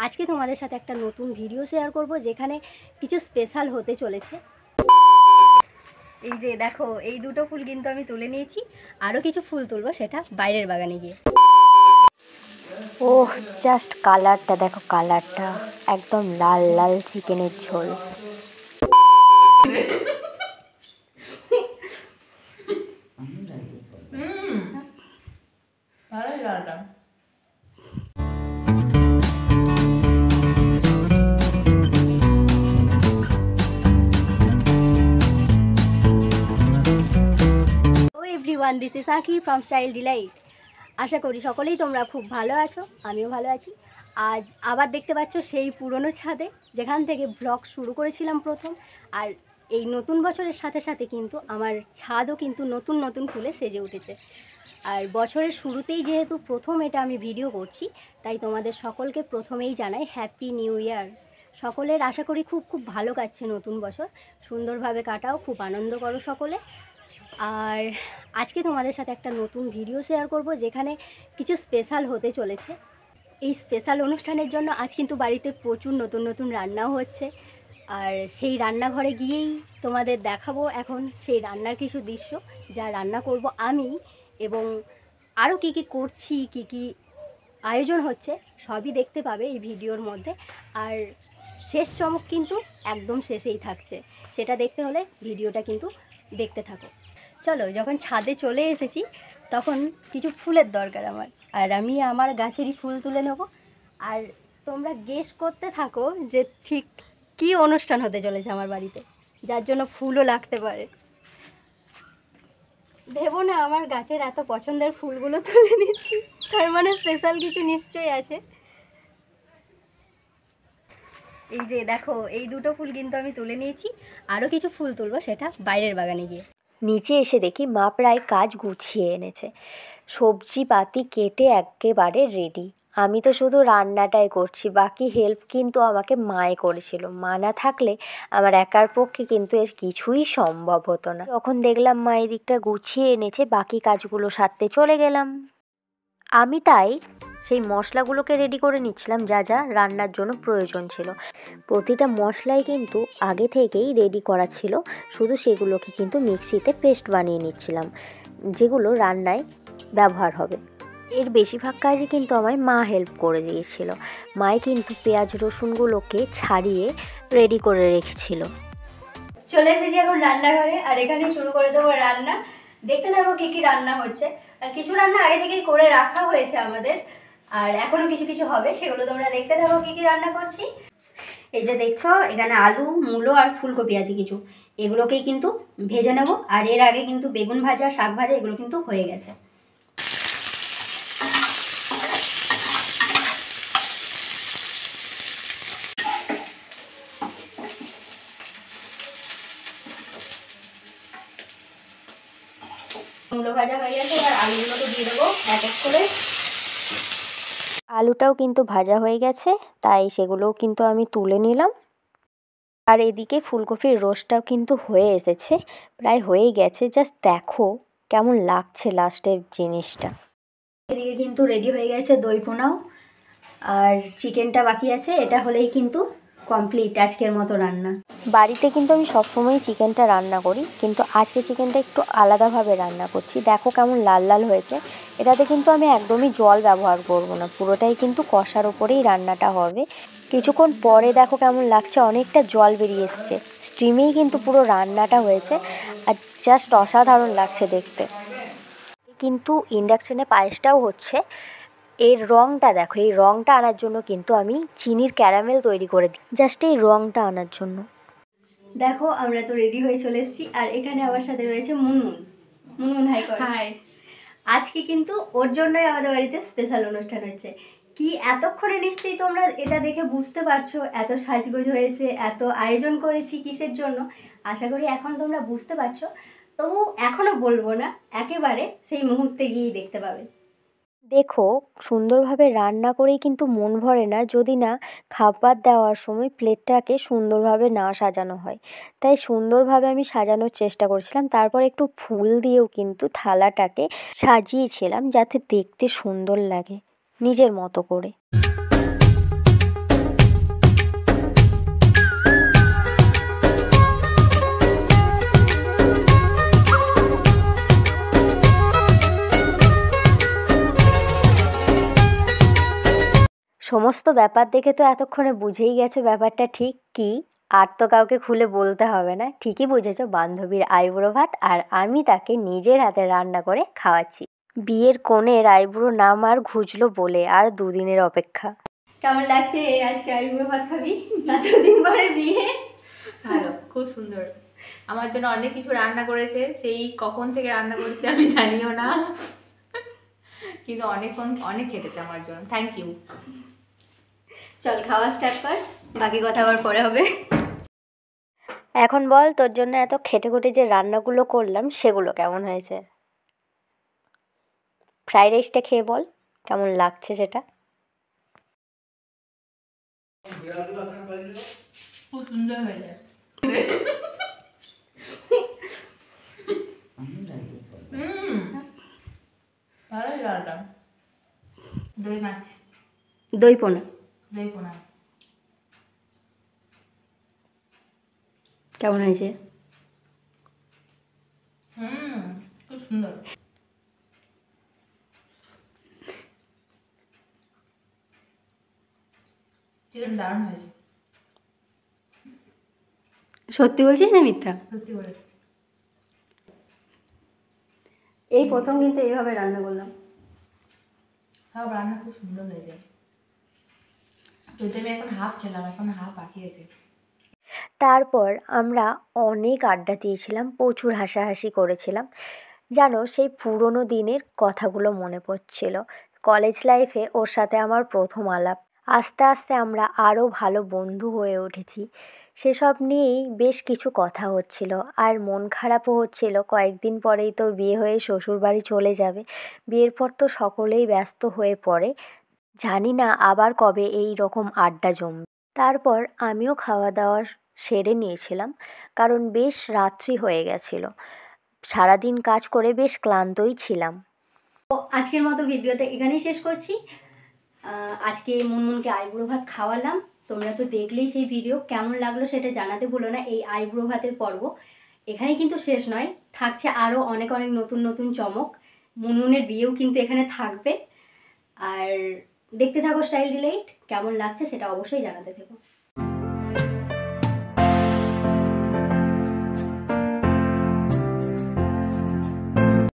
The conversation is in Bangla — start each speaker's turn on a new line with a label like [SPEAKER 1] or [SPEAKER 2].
[SPEAKER 1] আজকে তোমাদের সাথে একটা নতুন ভিডিও শেয়ার করব যেখানে কিছু স্পেশাল হতে চলেছে। এই যে দেখো, এই দুটো ফুল কিন্তু আমি তুলে নিয়েছি, আরও কিছু ফুল তুলবো, সেটা বাইরের বাগানে গিয়ে।
[SPEAKER 2] ওহ, জাস্ট কালারটা দেখো, কালারটা একদম লাল লাল চিকেনের ঝোল।
[SPEAKER 1] এভরিওয়ান, দিস ইজ আঁকি ফ্রম স্টাইল ডিলাইট। আশা করি সকলেই তোমরা খুব ভালো আছো, আমিও ভালো আছি। আজ আবার দেখতে পাচ্ছ সেই পুরনো ছাদে, যেখান থেকে ব্লগ শুরু করেছিলাম প্রথম। আর এই নতুন বছরের সাথে সাথে কিন্তু আমার ছাদও কিন্তু নতুন নতুন ফুলে সেজে উঠেছে। আর বছরের শুরুতেই যেহেতু প্রথম এটা আমি ভিডিও করছি, তাই তোমাদের সকলকে প্রথমেই জানাই হ্যাপি নিউ ইয়ার। সকলের আশা করি খুব খুব ভালো কাটছে নতুন বছর, সুন্দরভাবে কাটাও, খুব আনন্দ করো সকলে। আর আজকে তোমাদের সাথে একটা নতুন ভিডিও শেয়ার করব যেখানে কিছু স্পেশাল হতে চলেছে। এই স্পেশাল অনুষ্ঠানের জন্য আজ কিন্তু বাড়িতে প্রচুর নতুন নতুন রান্নাও হচ্ছে। আর সেই রান্নাঘরে গিয়েই তোমাদের দেখাবো এখন সেই রান্নার কিছু দৃশ্য, যা রান্না করব আমি, এবং আরও কী কী করছি, কী কী আয়োজন হচ্ছে, সবই দেখতে পাবে এই ভিডিওর মধ্যে। আর শেষ চমক কিন্তু একদম শেষেই থাকছে, সেটা দেখতে হলে ভিডিওটা কিন্তু দেখতে থাকো। চলো, যখন ছাদে চলে এসেছি তখন কিছু ফুলের দরকার আমার, আর আমি আমার গাছেরই ফুল তুলে নেব। আর তোমরা গেস করতে থাকো যে ঠিক কী অনুষ্ঠান হতে চলেছে আমার বাড়িতে, যার জন্য ফুলও লাগতে পারে। ভেবো না আমার গাছের এত পছন্দের ফুলগুলো তুলে নিচ্ছি, তার মানে স্পেশাল কিছু নিশ্চয়ই আছে। এই যে দেখো, এই দুটো ফুল কিন্তু আমি তুলে নিয়েছি, আরও কিছু ফুল তুলবো, সেটা বাইরের বাগানে গিয়ে।
[SPEAKER 2] নিচে এসে দেখি মা প্রায় কাজ গুছিয়ে এনেছে, সবজি পাতি কেটে একেবারে রেডি। আমি তো শুধু রান্নাটাই করছি, বাকি হেল্প কিন্তু আমাকে মায়ে করেছিল। মা না থাকলে আমার একার পক্ষে কিন্তু এর কিছুই সম্ভব হতো না। তখন দেখলাম মা এই দিকটা গুছিয়ে এনেছে, বাকি কাজগুলো সারতে চলে গেলাম। আমি তাই সেই মশলাগুলোকে রেডি করে নিচ্ছিলাম, যা যা রান্নার জন্য প্রয়োজন ছিল। প্রতিটা মশলাই কিন্তু আগে থেকেই রেডি করা ছিল, শুধু সেগুলোকে কিন্তু মিক্সিতে পেস্ট বানিয়ে নিচ্ছিলাম, যেগুলো রান্নায় ব্যবহার হবে। এর বেশিরভাগ কাজই কিন্তু আমায় মা হেল্প করে দিয়েছিল। মাই কিন্তু পেঁয়াজ রসুনগুলোকে ছাড়িয়ে রেডি করে রেখেছিল।
[SPEAKER 1] চলে এসেছি এখন রান্নাঘরে, আর এখানে শুরু করে দেবো রান্না। দেখতে থাকো কী কী রান্না হচ্ছে। আর কিছু রান্না আগে থেকেই করে রাখা হয়েছে আমাদের, আর এখনও কিছু কিছু হবে, সেগুলো তোমরা দেখতে থাকো কী কী রান্না করছি। এই যে দেখছো, এখানে আলু, মূলো আর ফুলকপি আছে কিছু, এগুলোকেই কিন্তু ভেজে নেব। আর এর আগে কিন্তু বেগুন ভাজা, শাক ভাজা এগুলো কিন্তু হয়ে গেছে। মূলো ভাজা হয়ে গেছে, আর আলুগুলোকে দিয়ে দেবো এক এক করে।
[SPEAKER 2] আলুটাও কিন্তু ভাজা হয়ে গেছে, তাই সেগুলোও কিন্তু আমি তুলে নিলাম। আর এদিকে ফুলকপির রোস্টটাও কিন্তু হয়ে এসেছে, প্রায় হয়েই গেছে। জাস্ট দেখো কেমন লাগছে লাস্টের জিনিসটা।
[SPEAKER 1] এদিকে কিন্তু রেডি হয়ে গেছে দই পোনাও, আর চিকেনটা বাকি আছে। এটা হলেই কিন্তু কমপ্লিট আজকের মতো রান্না।
[SPEAKER 2] বাড়িতে কিন্তু আমি সবসময়ই চিকেনটা রান্না করি, কিন্তু আজকে চিকেনটা একটু আলাদাভাবে রান্না করছি। দেখো কেমন লাল লাল হয়েছে। এটাতে কিন্তু আমি একদমই জল ব্যবহার করব না, পুরোটাই কিন্তু কষার ওপরেই রান্নাটা হবে। কিছুক্ষণ পরে দেখো কেমন লাগছে, অনেকটা জল বেরিয়ে এসছে। স্টিমেই কিন্তু পুরো রান্নাটা হয়েছে, আর জাস্ট অসাধারণ লাগছে দেখতে। কিন্তু ইন্ডাকশানে পায়েসটাও হচ্ছে। এর রঙটা দেখো, এই রঙটা আনার জন্য কিন্তু আমি চিনির ক্যারামেল তৈরি করে দিই, জাস্ট এই রঙটা আনার জন্য।
[SPEAKER 1] দেখো, আমরা তো রেডি হয়ে চলে এসেছি, আর এখানে আমার সাথে রয়েছে মুনমুন। মুনমুন হাই কর। হাই। আজকে কিন্তু ওর জন্যই আমাদের বাড়িতে স্পেশাল অনুষ্ঠান হচ্ছে। কি এতক্ষণে নিশ্চয়ই তোমরা এটা দেখে বুঝতে পারছো এত সাজগোজ হয়েছে, এত আয়োজন করেছি কিসের জন্য। আশা করি এখন তোমরা বুঝতে পারছো, তবু এখনও বলবো না, একেবারে সেই মুহূর্তে গিয়েই দেখতে পাবে।
[SPEAKER 2] দেখো, সুন্দরভাবে রান্না করেই কিন্তু মন ভরে না যদি না খাবার দেওয়ার সময় প্লেটটাকে সুন্দরভাবে না সাজানো হয়। তাই সুন্দরভাবে আমি সাজানোর চেষ্টা করেছিলাম, তারপর একটু ফুল দিয়েও কিন্তু থালাটাকে সাজিয়েছিলাম, যাতে দেখতে সুন্দর লাগে নিজের মতো করে। সমস্ত ব্যাপার দেখে তো এতক্ষণে বুঝেই গেছো ব্যাপারটা ঠিক কী। আর তো কাউকে খুলে বলতে হবে না, ঠিকই বুঝেছো, বান্ধবীর আইবুড়ো ভাত, আর আমি তাকে নিজের হাতে রান্না করে খাওয়াচ্ছি। বিয়ের কনের আইবুড়ো নাম আর ঘুচলো বলে আর 2 দিনের অপেক্ষা।
[SPEAKER 1] কেমন লাগছে আজকে আইবুড়ো ভাত খাবি? এতদিন পরে বিয়ে।
[SPEAKER 3] ভালো, খুব সুন্দর। আমার জন্য অনেক কিছু রান্না করেছে, সেই কখন থেকে রান্না করেছে আমি জানিও না, কিন্তু অনেক খেটেছে আমার জন্য। Thank you.
[SPEAKER 1] চল খাওয়া স্টার্ট কর, বাকি কথা আবার পরে হবে।
[SPEAKER 2] এখন বল, তোর জন্য এত খেটে খুটে যে রান্নাগুলো করলাম সেগুলো কেমন হয়েছে? ফ্রাইড রাইসটা খেয়ে বল কেমন লাগছে সেটা।
[SPEAKER 3] খুব সুন্দর হয়েছে। ভালোই ডালটা। দই মাছ,
[SPEAKER 1] দই পোনা
[SPEAKER 3] দই পোনা
[SPEAKER 1] কেমন হয়েছে?
[SPEAKER 3] খুব সুন্দর। চিকেন দারুণ হয়েছে।
[SPEAKER 1] সত্যি বলছিস না মিথ্যা?
[SPEAKER 3] সত্যি করে।
[SPEAKER 1] এই প্রথম কিন্তু এইভাবে রান্না করলাম।
[SPEAKER 3] সব রান্না খুব সুন্দর হয়েছে। যদি আমি এখন হাফ খেলাম, এখন হাফ বাকি আছে।
[SPEAKER 2] তারপর আমরা অনেক আড্ডা দিয়েছিলাম, প্রচুর হাসাহাসি করেছিলাম। জানো, সেই পুরনো দিনের কথাগুলো মনে পড়ছিল। কলেজ লাইফে ওর সাথে আমার প্রথম আলাপ। আস্তে আস্তে আমরা আরও ভালো বন্ধু হয়ে উঠেছি। সেসব নিয়েই বেশ কিছু কথা হচ্ছিল, আর মন খারাপও হচ্ছিল। কয়েকদিন পরেই তো বিয়ে হয়ে শ্বশুরবাড়ি চলে যাবে। বিয়ের পর তো সকলেই ব্যস্ত হয়ে পড়ে। জানি না আবার কবে এই রকম আড্ডা জমবে। তারপর আমিও খাওয়া দাওয়া সেরে নিয়েছিলাম, কারণ বেশ রাত্রি হয়ে গেছিল। সারাদিন কাজ করে বেশ ক্লান্তই ছিলাম।
[SPEAKER 1] তো আজকের মতো ভিডিওটা এখানেই শেষ করছি। আজকে মুনমুনকে আইবুড়ো ভাত খাওয়ালাম, তোমরা তো দেখলেই সেই ভিডিও। কেমন লাগলো সেটা জানাতে ভুলো না। এই আইবুড়ো ভাতের পর্ব এখানেই কিন্তু শেষ নয়, থাকছে আরও অনেক অনেক নতুন নতুন চমক। মুনমুনের বিয়েও কিন্তু এখানে থাকবে। আর দেখতে থাকো স্টাইল ডিলাইট, কেমন লাগছে সেটা অবশ্যই জানাতে থেকো।